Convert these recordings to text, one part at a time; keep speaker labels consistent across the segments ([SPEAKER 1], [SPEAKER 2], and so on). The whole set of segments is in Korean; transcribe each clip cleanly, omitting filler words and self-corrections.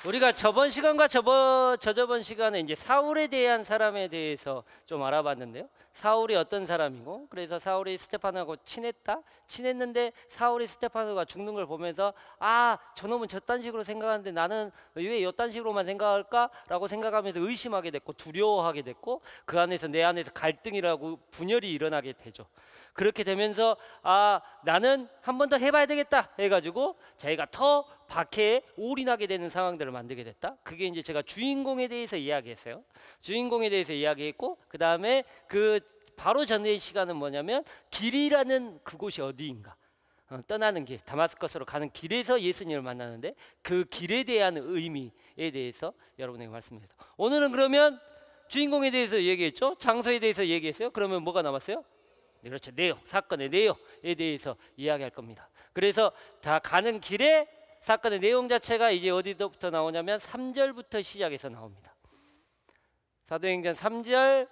[SPEAKER 1] 우리가 저번 시간과 저저번 시간에 이제 사울에 대한 사람에 대해서 좀 알아봤는데요. 사울이 어떤 사람이고, 그래서 사울이 스테파노하고 친했는데 사울이 스테파노가 죽는 걸 보면서 아, 저놈은 저딴 식으로 생각하는데 나는 왜 이딴 식으로만 생각할까라고 생각하면서 의심하게 됐고 두려워하게 됐고, 그 안에서 내 안에서 갈등이라고 분열이 일어나게 되죠. 그렇게 되면서 아, 나는 한 번 더 해봐야 되겠다 해가지고 자기가 더 박해에 올인하게 되는 상황들을 만들게 됐다. 그게 이제 제가 주인공에 대해서 이야기했어요. 주인공에 대해서 이야기했고, 그 다음에 그 바로 전의 시간은 뭐냐면 길이라는 그곳이 어디인가, 떠나는 길, 다마스커스로 가는 길에서 예수님을 만나는데 그 길에 대한 의미에 대해서 여러분에게 말씀드렸다. 오늘은 그러면 주인공에 대해서 얘기했죠. 장소에 대해서 얘기했어요. 그러면 뭐가 남았어요? 네, 그렇죠. 내용, 사건의 내용에 대해서 이야기할 겁니다. 그래서 다 가는 길에 사건의 내용 자체가 이제 어디서부터 나오냐면 3절부터 시작해서 나옵니다. 사도행전 3절에서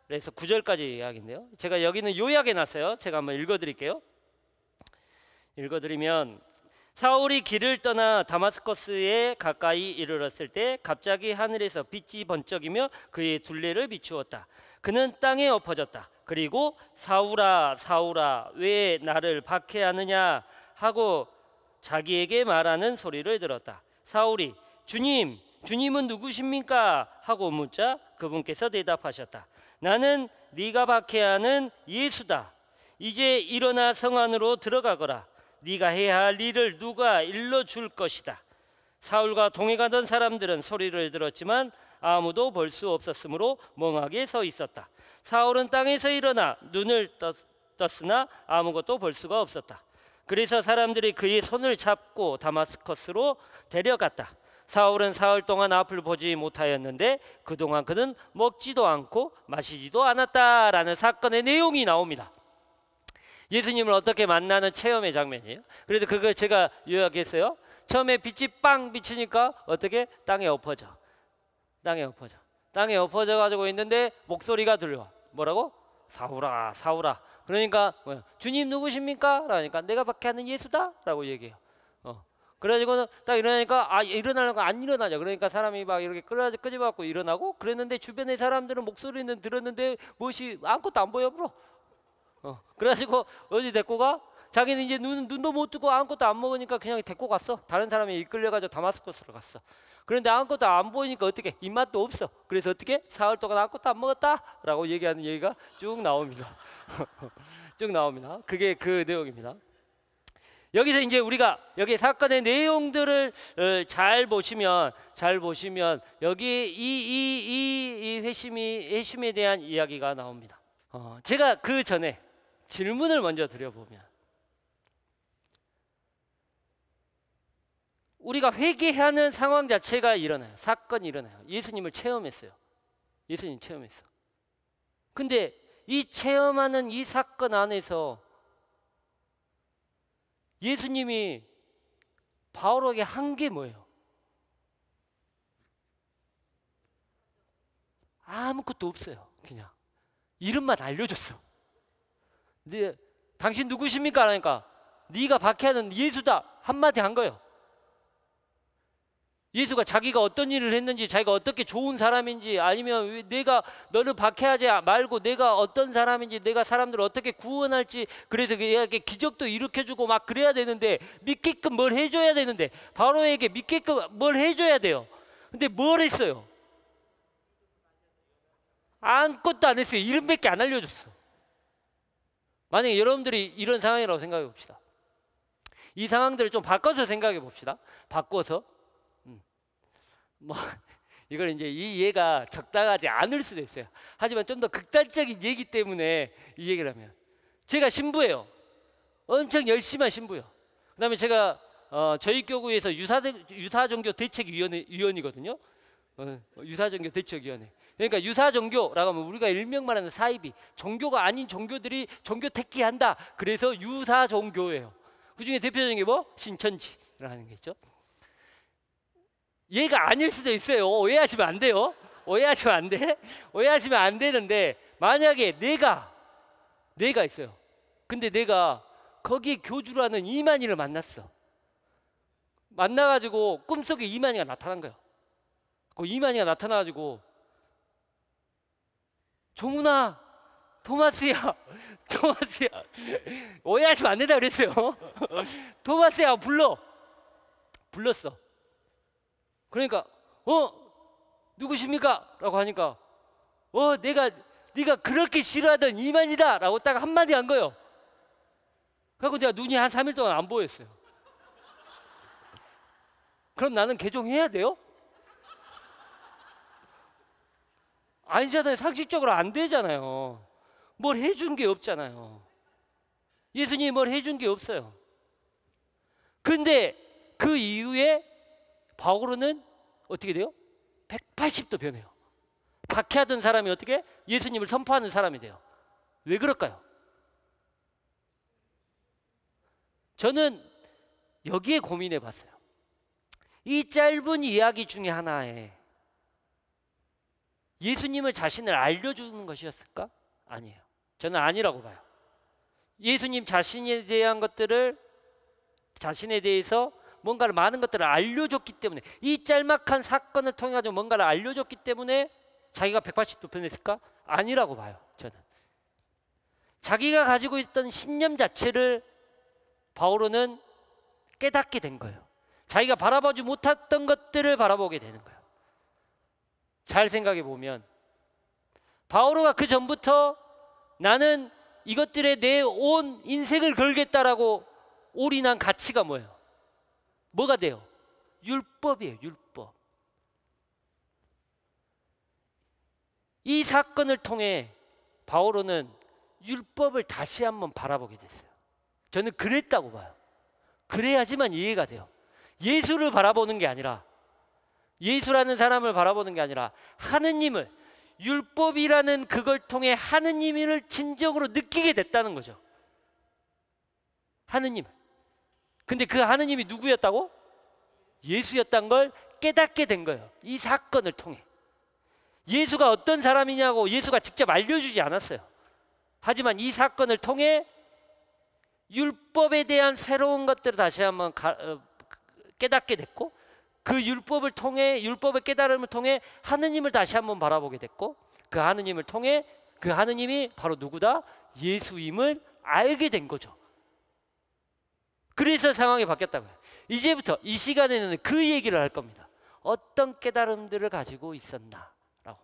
[SPEAKER 1] 9절까지 이야기인데요. 제가 여기는 요약해 놨어요. 제가 한번 읽어드릴게요. 읽어드리면, 사울이 길을 떠나 다마스커스에 가까이 이르렀을 때 갑자기 하늘에서 빛이 번쩍이며 그의 둘레를 비추었다. 그는 땅에 엎어졌다. 그리고 사울아 사울아 왜 나를 박해하느냐 하고 자기에게 말하는 소리를 들었다. 사울이 주님은 누구십니까? 하고 묻자 그분께서 대답하셨다. 나는 네가 박해하는 예수다. 이제 일어나 성 안으로 들어가거라. 네가 해야 할 일을 누가 일러줄 것이다. 사울과 동행하던 사람들은 소리를 들었지만 아무도 볼 수 없었으므로 멍하게 서 있었다. 사울은 땅에서 일어나 눈을 떴으나 아무것도 볼 수가 없었다. 그래서 사람들이 그의 손을 잡고 다마스커스로 데려갔다. 사울은 사흘 동안 앞을 보지 못하였는데 그동안 그는 먹지도 않고 마시지도 않았다라는 사건의 내용이 나옵니다. 예수님을 어떻게 만나는 체험의 장면이에요. 그래서 그걸 제가 요약했어요. 처음에 빛이 빵 비치니까 어떻게 땅에 엎어져. 땅에 엎어져 가지고 있는데 목소리가 들려. 뭐라고? 사울아 사울아. 그러니까 뭐야? 주님 누구십니까? 그러니까 내가 박해하는 예수다 라고 얘기해요. 그래가지고 딱 일어나니까 아, 일어나려고 안 일어나죠. 그러니까 사람이 막 이렇게 끄집어갖고 일어나고 그랬는데 주변의 사람들은 목소리는 들었는데 무엇이 아무것도 안 보여 버려. 그래가지고 어디 데리고 가? 자기는 이제 눈도 못 뜨고 아무것도 안 먹으니까 그냥 데리고 갔어. 다른 사람이 이끌려가지고 다마스커스로 갔어. 그런데 아무것도 안 보이니까 어떻게? 입맛도 없어. 그래서 어떻게? 사흘 동안 아무것도 안 먹었다 라고 얘기하는 얘기가 쭉 나옵니다. 쭉 나옵니다. 그게 그 내용입니다. 여기서 이제 우리가 여기 사건의 내용들을 잘 보시면 여기 이 회심에 대한 이야기가 나옵니다. 제가 그 전에 질문을 먼저 드려보면, 우리가 회개하는 상황 자체가 일어나요. 사건이 일어나요. 예수님을 체험했어요. 예수님 체험했어. 근데 이 체험하는 이 사건 안에서 예수님이 바울에게 한 게 뭐예요? 아무것도 없어요. 그냥 이름만 알려줬어. 근데 당신 누구십니까? 하니까 네가 박해하는 예수다 한마디 한 거예요. 예수가 자기가 어떤 일을 했는지, 자기가 어떻게 좋은 사람인지, 아니면 내가 너를 박해하지 말고 내가 어떤 사람인지, 내가 사람들을 어떻게 구원할지, 그래서 그에게 기적도 일으켜주고 막 그래야 되는데, 믿게끔 뭘 해줘야 되는데, 바로에게 믿게끔 뭘 해줘야 돼요. 근데 뭘 했어요? 아무것도 안 했어요. 이름밖에 안 알려줬어. 만약에 여러분들이 이런 상황이라고 생각해 봅시다. 이 상황들을 좀 바꿔서 생각해 봅시다. 바꿔서 뭐 이걸 이제 이 이해가 적당하지 않을 수도 있어요. 하지만 좀 더 극단적인 얘기 때문에 이 얘기를 하면, 제가 신부예요. 엄청 열심한 신부요. 그다음에 제가 저희 교구에서 유사종교 대책위원이거든요. 유사종교 대책위원회. 그러니까 유사종교라고 하면 우리가 일명 말하는 사이비, 종교가 아닌 종교들이 종교 택기한다. 그래서 유사종교예요. 그 중에 대표적인 게 뭐? 신천지라는 게 있죠. 얘가 아닐 수도 있어요. 오해하시면 안 돼요. 오해하시면 안 돼. 오해하시면 안 되는데, 만약에 내가 있어요. 근데 내가 거기에 교주라는 이만희를 만났어. 만나가지고 꿈속에 이만희가 나타난 거야. 그 이만희가 나타나가지고 종훈아, 토마스야, 토마스야, 오해하시면 안 된다 그랬어요. 토마스야 불렀어. 그러니까 누구십니까? 라고 하니까 네가 그렇게 싫어하던 이만희다 라고 딱 한마디 한 거예요. 그래서 내가 눈이 한 3일 동안 안 보였어요. 그럼 나는 개종해야 돼요? 아니잖아요. 상식적으로 안 되잖아요. 뭘 해준 게 없잖아요. 예수님이 뭘 해준 게 없어요. 근데 그 이후에 바울은 어떻게 돼요? 180도 변해요. 박해하던 사람이 어떻게 예수님을 선포하는 사람이 돼요. 왜 그럴까요? 저는 여기에 고민해 봤어요. 이 짧은 이야기 중에 하나에 예수님을 자신을 알려주는 것이었을까? 아니에요. 저는 아니라고 봐요. 예수님 자신에 대한 것들을, 자신에 대해서 뭔가를, 많은 것들을 알려줬기 때문에, 이 짤막한 사건을 통해 가지고 뭔가를 알려줬기 때문에 자기가 180도 변했을까? 아니라고 봐요. 저는 자기가 가지고 있던 신념 자체를 바울은 깨닫게 된 거예요. 자기가 바라보지 못했던 것들을 바라보게 되는 거예요. 잘 생각해 보면 바오로가 그 전부터 나는 이것들에 내 온 인생을 걸겠다라고 올인한 가치가 뭐예요? 뭐가 돼요? 율법이에요. 율법. 이 사건을 통해 바오로는 율법을 다시 한번 바라보게 됐어요. 저는 그랬다고 봐요. 그래야지만 이해가 돼요. 예수를 바라보는 게 아니라, 예수라는 사람을 바라보는 게 아니라 하느님을, 율법이라는 그걸 통해 하느님을 진정으로 느끼게 됐다는 거죠. 하느님. 근데 그 하느님이 누구였다고? 예수였다는 걸 깨닫게 된 거예요. 이 사건을 통해. 예수가 어떤 사람이냐고 예수가 직접 알려주지 않았어요. 하지만 이 사건을 통해 율법에 대한 새로운 것들을 다시 한번 깨닫게 됐고, 그 율법을 통해, 율법의 깨달음을 통해 하느님을 다시 한번 바라보게 됐고, 그 하느님을 통해 그 하느님이 바로 누구다? 예수임을 알게 된 거죠. 그래서 상황이 바뀌었다고요. 이제부터 이 시간에는 그 얘기를 할 겁니다. 어떤 깨달음들을 가지고 있었나 라고.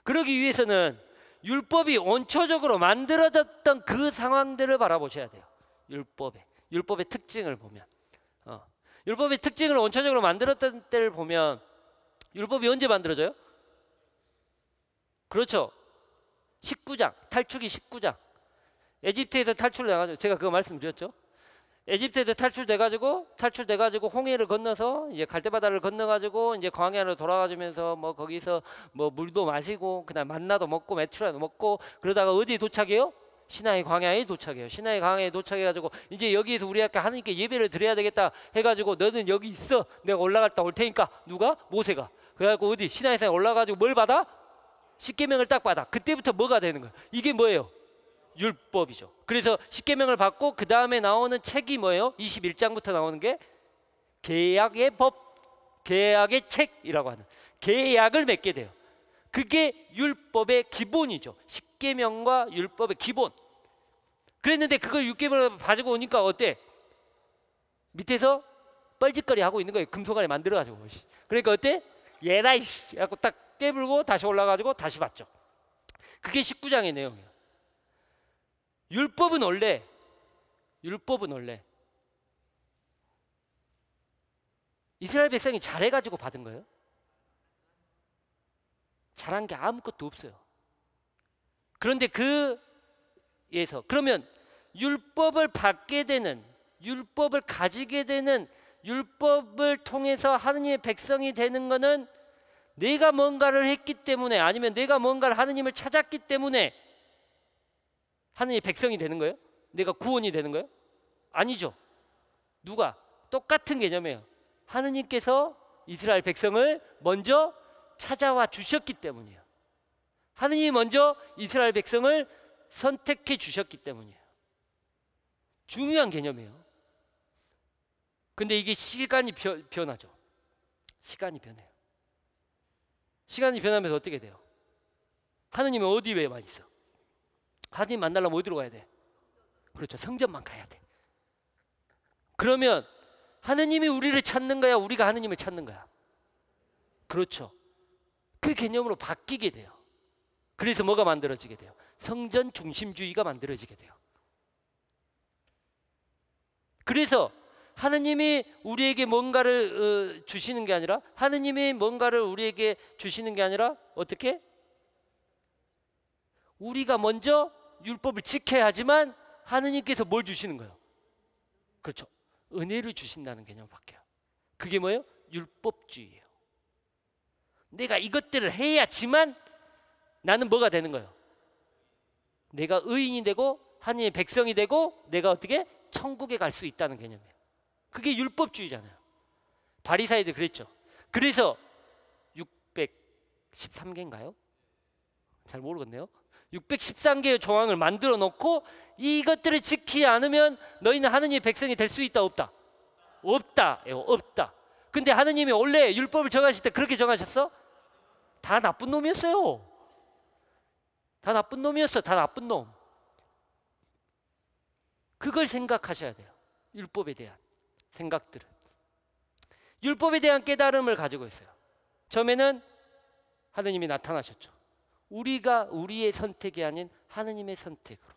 [SPEAKER 1] 그러기 위해서는 율법이 원초적으로 만들어졌던 그 상황들을 바라보셔야 돼요. 율법의 특징을 보면, 율법의 특징을 원초적으로 만들었던 때를 보면, 율법이 언제 만들어져요? 그렇죠. 19장, 탈출기 19장. 에집트에서 탈출돼가지고, 제가 그거 말씀드렸죠. 에집트에서 탈출돼가지고 홍해를 건너서 이제 갈대바다를 건너가지고 이제 광야로 돌아가면서 뭐 거기서 뭐 물도 마시고 그다음 만나도 먹고 메추라도 먹고 그러다가 어디에 도착해요? 시나이 광야에 도착해요. 시나이 광야에 도착해가지고 이제 여기에서 우리 아까 하나님께 예배를 드려야 되겠다 해가지고 너는 여기 있어. 내가 올라갔다 올 테니까. 누가? 모세가. 그래갖고 어디? 시나이산에 올라가지고 뭘 받아? 십계명을 딱 받아. 그때부터 뭐가 되는 거예요? 이게 뭐예요? 율법이죠. 그래서 십계명을 받고 그 다음에 나오는 책이 뭐예요? 21장부터 나오는 게 계약의 법, 계약의 책이라고 하는, 계약을 맺게 돼요. 그게 율법의 기본이죠. 십계명과 율법의 기본. 그랬는데 그걸 율법을 가지고 오니까 어때? 밑에서 뻘짓거리 하고 있는 거예요. 금속 안에 만들어가지고. 그러니까 어때? 예라이씨 하고 딱 깨불고 다시 올라가지고 다시 받죠. 그게 19장의 내용이에요. 율법은 원래 이스라엘 백성이 잘해가지고 받은 거예요. 잘한 게 아무것도 없어요. 그런데 그러면 율법을 받게 되는, 율법을 가지게 되는, 율법을 통해서 하느님의 백성이 되는 것은 내가 뭔가를 했기 때문에, 아니면 내가 뭔가를 하느님을 찾았기 때문에 하느님의 백성이 되는 거예요? 내가 구원이 되는 거예요? 아니죠. 누가? 똑같은 개념이에요. 하느님께서 이스라엘 백성을 먼저 찾아와 주셨기 때문이에요. 하느님이 먼저 이스라엘 백성을 선택해 주셨기 때문이에요. 중요한 개념이에요. 근데 이게 시간이 변하죠. 시간이 변해요. 시간이 변하면서 어떻게 돼요? 하느님은 어디에만 있어? 하느님 만나려면 어디로 가야 돼? 그렇죠. 성전만 가야 돼. 그러면 하느님이 우리를 찾는 거야? 우리가 하느님을 찾는 거야? 그렇죠. 그 개념으로 바뀌게 돼요. 그래서 뭐가 만들어지게 돼요? 성전 중심주의가 만들어지게 돼요. 그래서 하느님이 우리에게 뭔가를 주시는 게 아니라, 하느님이 뭔가를 우리에게 주시는 게 아니라 어떻게? 우리가 먼저 율법을 지켜야 하지만 하느님께서 뭘 주시는 거예요? 그렇죠. 은혜를 주신다는 개념 바뀌어요. 그게 뭐예요? 율법주의예요. 내가 이것들을 해야지만 나는 뭐가 되는 거예요? 내가 의인이 되고 하느님의 백성이 되고 내가 어떻게? 천국에 갈 수 있다는 개념이에요. 그게 율법주의잖아요. 바리사이들 그랬죠. 그래서 613개인가요? 잘 모르겠네요. 613개의 조항을 만들어 놓고 이것들을 지키지 않으면 너희는 하느님의 백성이 될 수 있다 없다? 없다. 없다. 근데 하느님이 원래 율법을 정하실 때 그렇게 정하셨어? 다 나쁜 놈이었어요. 다 나쁜 놈이었어. 다 나쁜 놈. 그걸 생각하셔야 돼요. 율법에 대한 생각들은. 율법에 대한 깨달음을 가지고 있어요. 처음에는 하느님이 나타나셨죠. 우리가 우리의 선택이 아닌 하느님의 선택으로.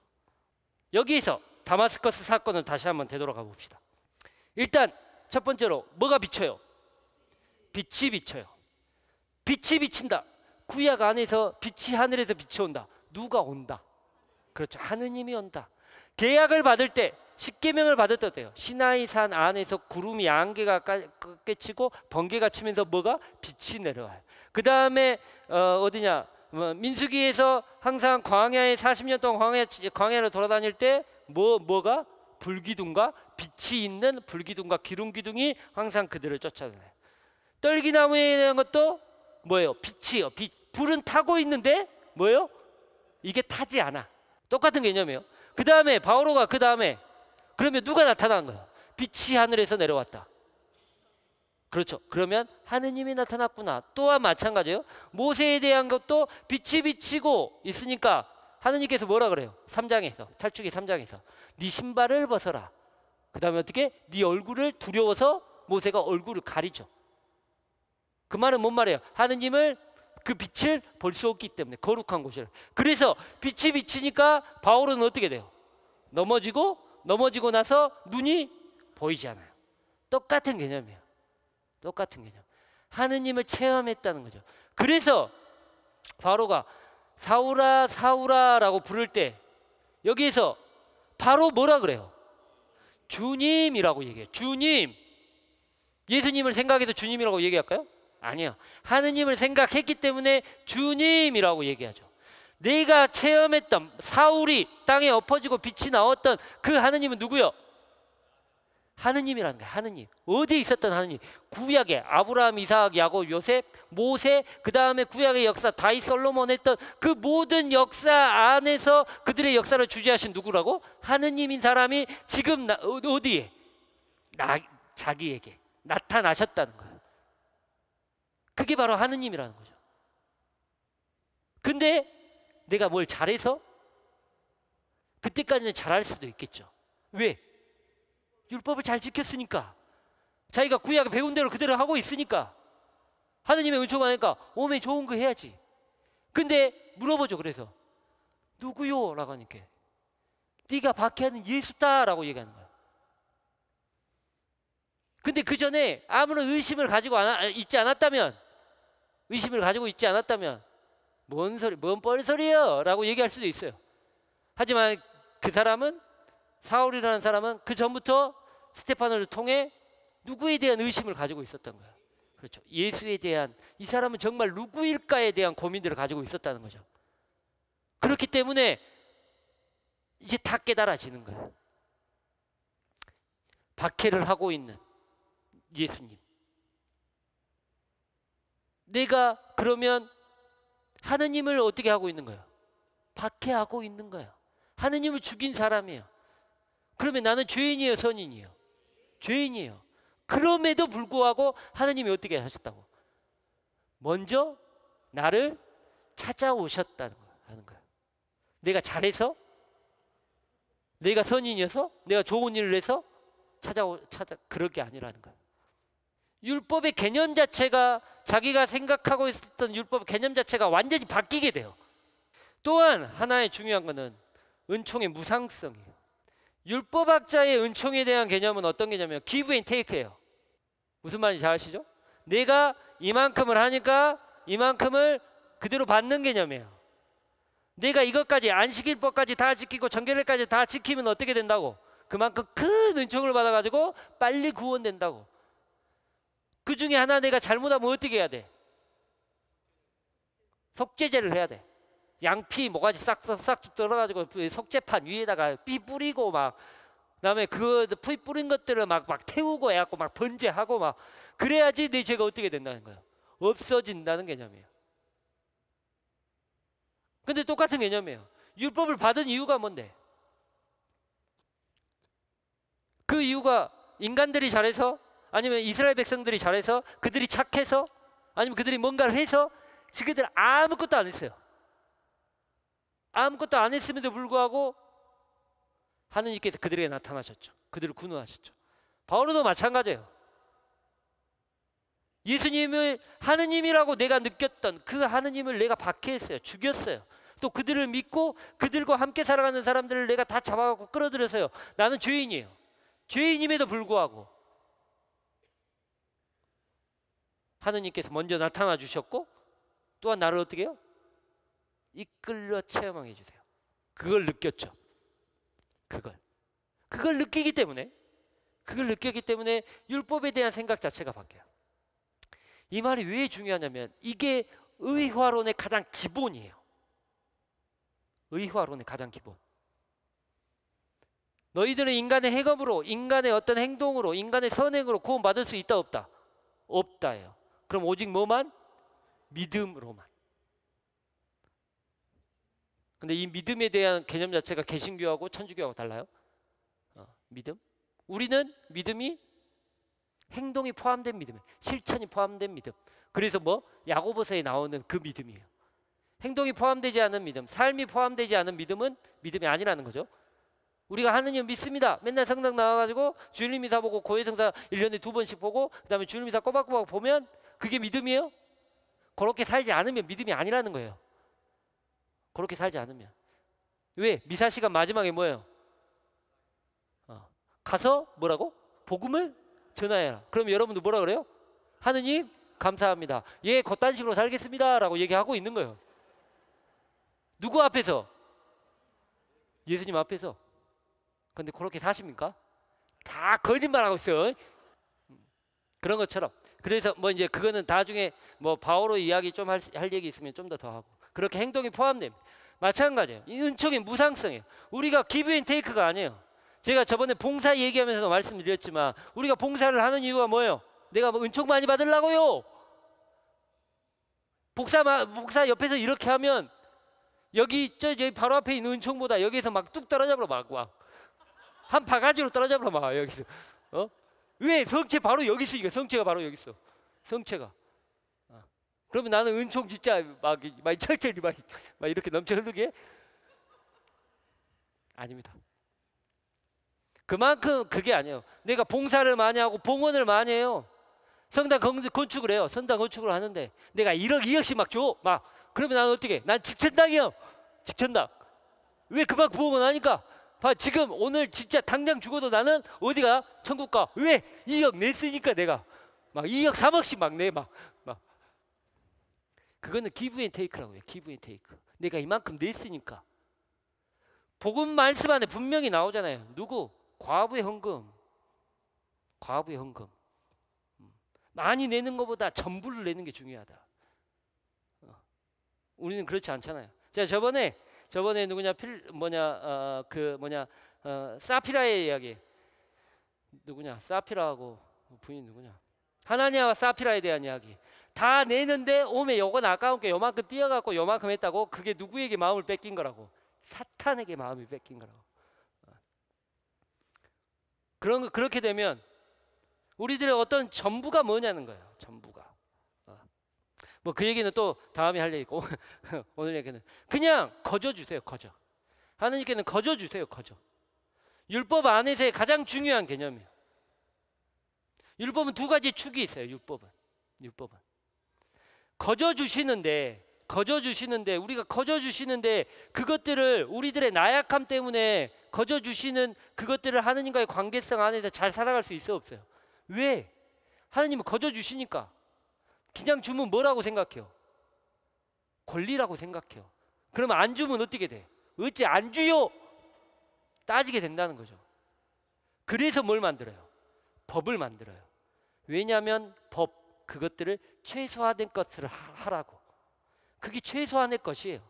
[SPEAKER 1] 여기에서 다마스커스 사건을 다시 한번 되돌아가 봅시다. 일단 첫 번째로 뭐가 비쳐요? 빛이 비쳐요. 빛이 비친다. 구약 안에서 빛이 하늘에서 비쳐온다. 누가 온다? 그렇죠. 하느님이 온다. 계약을 받을 때, 십계명을 받을 때 어때요? 시나이 산 안에서 구름이 안개가 깨치고 번개가 치면서 뭐가? 빛이 내려와요. 그 다음에 어디냐? 민수기에서 항상 광야에 40년 동안 광야를 돌아다닐 때 뭐가? 불기둥과 빛이 있는 불기둥과 기둥이 항상 그들을 쫓아다녀요. 떨기나무에 대한 것도 뭐예요? 빛이요. 불은 타고 있는데 뭐예요? 이게 타지 않아. 똑같은 개념이에요. 그 다음에 바오로가 그 다음에 그러면 누가 나타난 거예요? 빛이 하늘에서 내려왔다. 그렇죠. 그러면 하느님이 나타났구나. 또한 마찬가지예요. 모세에 대한 것도 빛이 비치고 있으니까 하느님께서 뭐라 그래요? 3장에서 탈출기 3장에서 네 신발을 벗어라. 그 다음에 어떻게? 네 얼굴을 두려워서 모세가 얼굴을 가리죠. 그 말은 뭔 말이에요? 하느님을 그 빛을 볼 수 없기 때문에 거룩한 곳이라. 그래서 빛이 비치니까 바울은 어떻게 돼요? 넘어지고 나서 눈이 보이지 않아요. 똑같은 개념이에요. 똑같은 개념. 하느님을 체험했다는 거죠. 그래서 바로가 사울아 사울아라고 부를 때 여기에서 바로 뭐라 그래요? 주님이라고 얘기해요. 주님. 예수님을 생각해서 주님이라고 얘기할까요? 아니요. 하느님을 생각했기 때문에 주님이라고 얘기하죠. 내가 체험했던 사울이 땅에 엎어지고 빛이 나왔던 그 하느님은 누구요? 하느님이라는 거예요. 하느님. 어디에 있었던 하느님? 구약에 아브라함, 이삭, 야곱, 요셉, 모세, 그 다음에 구약의 역사 다윗, 솔로몬 했던 그 모든 역사 안에서 그들의 역사를 주재하신 누구라고? 하느님인 사람이 지금 어디에? 자기에게 나타나셨다는 거예요. 그게 바로 하느님이라는 거죠. 근데 내가 뭘 잘해서? 그때까지는 잘할 수도 있겠죠. 왜? 율법을 잘 지켰으니까. 자기가 구약에 배운 대로 그대로 하고 있으니까. 하느님의 은총 받으니까 오메 좋은 거 해야지. 근데 물어보죠. 그래서 누구요? 라고 하니까 네가 박해하는 예수다 라고 얘기하는 거야. 근데 그 전에 아무런 의심을 가지고 있지 않았다면 뭔 뻘소리예요? 라고 얘기할 수도 있어요. 하지만 그 사람은, 사울이라는 사람은 그 전부터 스테파노를 통해 누구에 대한 의심을 가지고 있었던 거예요. 그렇죠. 예수에 대한, 이 사람은 정말 누구일까에 대한 고민들을 가지고 있었다는 거죠. 그렇기 때문에 이제 다 깨달아지는 거예요. 박해를 하고 있는 예수님. 내가 그러면 하느님을 어떻게 하고 있는 거예요? 박해하고 있는 거예요. 하느님을 죽인 사람이에요. 그러면 나는 죄인이에요, 선인이에요? 죄인이에요. 그럼에도 불구하고 하나님이 어떻게 하셨다고? 먼저 나를 찾아오셨다는 거예요. 내가 잘해서, 내가 선인이어서, 내가 좋은 일을 해서 그럴 게 아니라는 거예요. 율법의 개념 자체가, 자기가 생각하고 있었던 율법 개념 자체가 완전히 바뀌게 돼요. 또한 하나의 중요한 것은 은총의 무상성이에요. 율법학자의 은총에 대한 개념은 어떤 개념이에요? give and take예요. 무슨 말인지 잘 아시죠? 내가 이만큼을 하니까 이만큼을 그대로 받는 개념이에요. 내가 이것까지, 안식일법까지 다 지키고 정결일까지 다 지키면 어떻게 된다고? 그만큼 큰 은총을 받아가지고 빨리 구원된다고. 그 중에 하나 내가 잘못하면 어떻게 해야 돼? 속죄제를 해야 돼. 양피 모가지 싹 떨어가지고 속죄판 위에다가 피 뿌리고 막, 그다음에 그 피 뿌린 것들을 막 태우고 해갖고 막 번제하고 막, 그래야지 내 죄가 어떻게 된다는 거예요? 없어진다는 개념이에요. 근데 똑같은 개념이에요. 율법을 받은 이유가 뭔데? 그 이유가 인간들이 잘해서, 아니면 이스라엘 백성들이 잘해서, 그들이 착해서, 아니면 그들이 뭔가를 해서? 그들 아무것도 안 했어요. 아무것도 안 했음에도 불구하고 하느님께서 그들에게 나타나셨죠. 그들을 구원하셨죠. 바울도 마찬가지예요. 예수님을 하느님이라고 내가 느꼈던 그 하느님을 내가 박해했어요. 죽였어요. 또 그들을 믿고 그들과 함께 살아가는 사람들을 내가 다 잡아갖고 끌어들여서요. 나는 죄인이에요. 죄인임에도 불구하고 하느님께서 먼저 나타나 주셨고, 또한 나를 어떻게 해요? 이끌려 체험하게 해주세요. 그걸 느꼈죠. 그걸 느끼기 때문에, 율법에 대한 생각 자체가 바뀌어요. 이 말이 왜 중요하냐면 이게 의화론의 가장 기본이에요. 의화론의 가장 기본. 너희들은 인간의 행업으로, 인간의 어떤 행동으로, 인간의 선행으로 구원받을 수 있다 없다? 없다예요. 그럼 오직 뭐만? 믿음으로만. 근데 이 믿음에 대한 개념 자체가 개신교하고 천주교하고 달라요. 믿음. 우리는 믿음이 행동이 포함된 믿음, 실천이 포함된 믿음. 그래서 뭐 야고보서에 나오는 그 믿음이에요. 행동이 포함되지 않은 믿음, 삶이 포함되지 않은 믿음은 믿음이 아니라는 거죠. 우리가 하느님 믿습니다. 맨날 성당 나와가지고 주일님 미사 보고 고해성사 1년에 2번씩 보고 그 다음에 주일님 미사 꼬박꼬박 보면 그게 믿음이에요? 그렇게 살지 않으면 믿음이 아니라는 거예요. 그렇게 살지 않으면. 왜? 미사 시간 마지막에 뭐예요? 가서 뭐라고? 복음을 전하여라. 그럼 여러분들 뭐라 그래요? 하느님 감사합니다. 예, 겉단 식으로 살겠습니다 라고 얘기하고 있는 거예요. 누구 앞에서? 예수님 앞에서. 근데 그렇게 사십니까? 다 거짓말하고 있어요. 그런 것처럼. 그래서 뭐 이제 그거는 나중에 뭐 바오로 이야기 좀 할 얘기 있으면 좀 더 하고. 그렇게 행동이 포함됩니다. 마찬가지예요. 이 은총의 무상성이에요. 우리가 give and take가 아니에요. 제가 저번에 봉사 얘기하면서도 말씀드렸지만 우리가 봉사를 하는 이유가 뭐예요? 내가 뭐 은총 많이 받으려고요. 복사 옆에서 이렇게 하면 여기 바로 앞에 있는 은총보다 여기서 막 뚝 떨어져버려 막 한 바가지로 떨어져버려 막 여기서. 왜? 성체 바로 여기 있어. 이거 성체가 바로 여기 있어. 성체가. 그러면 나는 은총 진짜 막 철철이 막 이렇게 넘쳐 흐르게? 아닙니다. 그만큼 그게 아니에요. 내가 봉사를 많이 하고 봉헌을 많이 해요. 성당 건축을 해요. 성당 건축을 하는데 내가 1억 2억씩 막 줘. 그러면 나는 어떻게? 난 직천당이요. 직천당. 왜 그만큼 봉헌하니까? 봐, 지금 오늘 진짜 당장 죽어도 나는 어디가? 천국 가. 왜? 2억 냈으니까 내가 막 2억 3억씩 막 내. 그거는 give and take라고 해요. give and take. 내가 이만큼 냈으니까. 복음 말씀 안에 분명히 나오잖아요. 누구? 과부의 헌금. 과부의 헌금. 많이 내는 것보다 전부를 내는 게 중요하다. 우리는 그렇지 않잖아요. 제가 저번에 누구냐 사피라의 이야기. 누구냐? 사피라하고 부인 누구냐? 하나니아와 사피라에 대한 이야기. 다 내는데 오메 요건 아까운 게 요만큼 띄어갖고 요만큼 했다고. 그게 누구에게 마음을 뺏긴 거라고? 사탄에게 마음을 뺏긴 거라고. 그렇게 되면 우리들의 어떤 전부가 뭐냐는 거예요. 전부가. 뭐 그 얘기는 또 다음에 할 얘기고 오늘 얘기는 그냥 거저 주세요. 거저. 하나님께는 거저 주세요. 거저. 율법 안에서의 가장 중요한 개념이에요. 율법은 두 가지 축이 있어요. 율법은 거저 주시는데 우리가 거저 주시는데 그것들을 우리들의 나약함 때문에 거저 주시는 그것들을 하느님과의 관계성 안에서 잘 살아갈 수 있어 없어요? 왜? 하느님은 거저 주시니까. 그냥 주면 뭐라고 생각해요? 권리라고 생각해요. 그러면 안 주면 어떻게 돼? 어찌 안 주요? 따지게 된다는 거죠. 그래서 뭘 만들어요? 법을 만들어요. 왜냐하면 그것들을 최소화된 것을 하라고. 그게 최소한의 것이에요.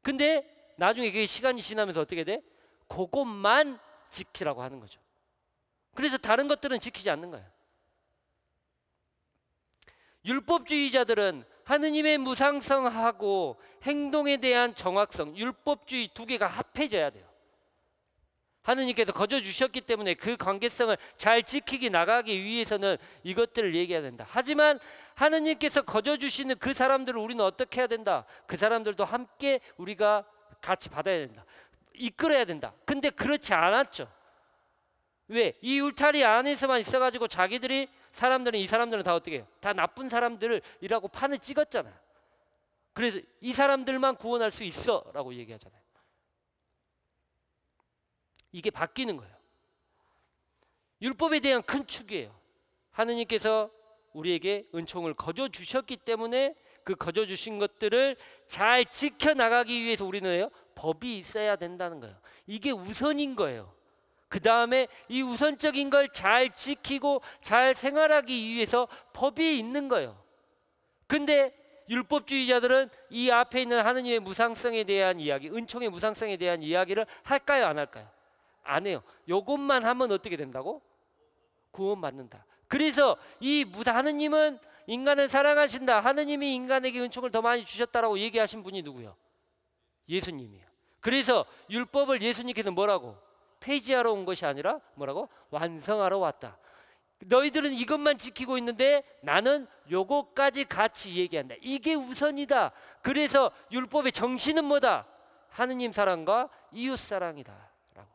[SPEAKER 1] 근데 나중에 그게 시간이 지나면서 어떻게 돼? 그것만 지키라고 하는 거죠. 그래서 다른 것들은 지키지 않는 거예요. 율법주의자들은 하느님의 무상성하고 행동에 대한 정확성, 율법주의 두 개가 합해져야 돼요. 하느님께서 거저 주셨기 때문에 그 관계성을 잘 지키기 나가기 위해서는 이것들을 얘기해야 된다. 하지만 하느님께서 거저 주시는 그 사람들을 우리는 어떻게 해야 된다? 그 사람들도 함께 우리가 같이 받아야 된다. 이끌어야 된다. 근데 그렇지 않았죠. 왜? 이 울타리 안에서만 있어가지고 이 사람들은 다 어떻게 해요? 다 나쁜 사람들이라고 판을 찍었잖아요. 그래서 이 사람들만 구원할 수 있어 라고 얘기하잖아요. 이게 바뀌는 거예요. 율법에 대한 큰 축이에요. 하느님께서 우리에게 은총을 거저 주셨기 때문에 그 거저 주신 것들을 잘 지켜나가기 위해서 우리는 법이 있어야 된다는 거예요. 이게 우선인 거예요. 그 다음에 이 우선적인 걸 잘 지키고 잘 생활하기 위해서 법이 있는 거예요. 근데 율법주의자들은 이 앞에 있는 하느님의 무상성에 대한 이야기, 은총의 무상성에 대한 이야기를 할까요? 안 할까요? 안 해요. 요것만 하면 어떻게 된다고? 구원받는다. 그래서 하느님은 인간을 사랑하신다. 하느님이 인간에게 은총을 더 많이 주셨다라고 얘기하신 분이 누구요? 예수님이에요. 그래서 율법을 예수님께서 뭐라고? 폐지하러 온 것이 아니라 뭐라고? 완성하러 왔다. 너희들은 이것만 지키고 있는데 나는 요것까지 같이 얘기한다. 이게 우선이다. 그래서 율법의 정신은 뭐다? 하느님 사랑과 이웃 사랑이다 라고.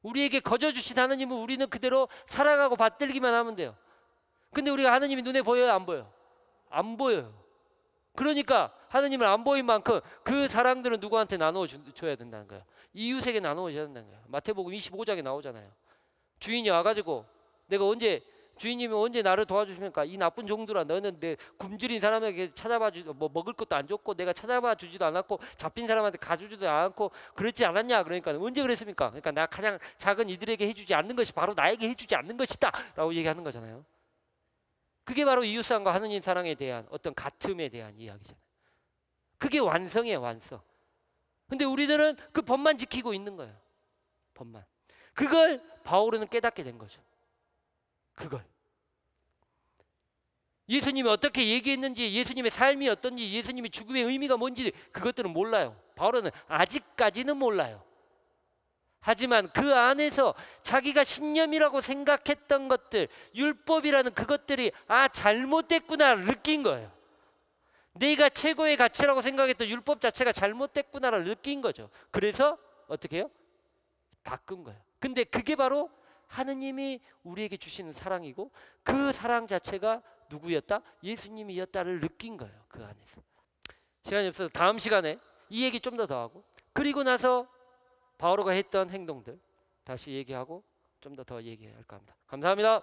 [SPEAKER 1] 우리에게 거저 주신 하느님은 우리는 그대로 사랑하고 받들기만 하면 돼요. 근데 우리가 하느님이 눈에 보여요? 안 보여요? 안 보여요. 그러니까 하느님을 안 보인 만큼 그 사랑들은 누구한테 나눠줘야 된다는 거예요. 이웃에게 나눠줘야 된다는 거예요. 마태복음 25장에 나오잖아요. 주인이 와가지고 주인님이 언제 나를 도와주십니까? 이 나쁜 종들아, 너는 내 굶주린 사람에게 먹을 것도 안 줬고 내가 찾아봐 주지도 않았고 잡힌 사람한테 가주지도 않고 그렇지 않았냐? 그러니까 언제 그랬습니까? 그러니까 나 가장 작은 이들에게 해주지 않는 것이 바로 나에게 해주지 않는 것이다 라고 얘기하는 거잖아요. 그게 바로 이웃사랑과 하느님 사랑에 대한 어떤 같음에 대한 이야기잖아요. 그게 완성이에요. 완성. 근데 우리들은 그 법만 지키고 있는 거예요. 법만. 그걸 바울은 깨닫게 된 거죠. 그걸. 예수님이 어떻게 얘기했는지, 예수님의 삶이 어떤지, 예수님의 죽음의 의미가 뭔지 그것들은 몰라요. 바울은 아직까지는 몰라요. 하지만 그 안에서 자기가 신념이라고 생각했던 것들, 율법이라는 그것들이 잘못됐구나를 느낀 거예요. 내가 최고의 가치라고 생각했던 율법 자체가 잘못됐구나를 느낀 거죠. 그래서 어떻게 해요? 바꾼 거예요. 근데 그게 바로 하느님이 우리에게 주시는 사랑이고 그 사랑 자체가 누구였다? 예수님이었다를 느낀 거예요. 그 안에서. 시간이 없어서 다음 시간에 이 얘기 좀 더 하고, 그리고 나서 바오로가 했던 행동들 다시 얘기하고 좀 더 얘기할까 합니다. 감사합니다.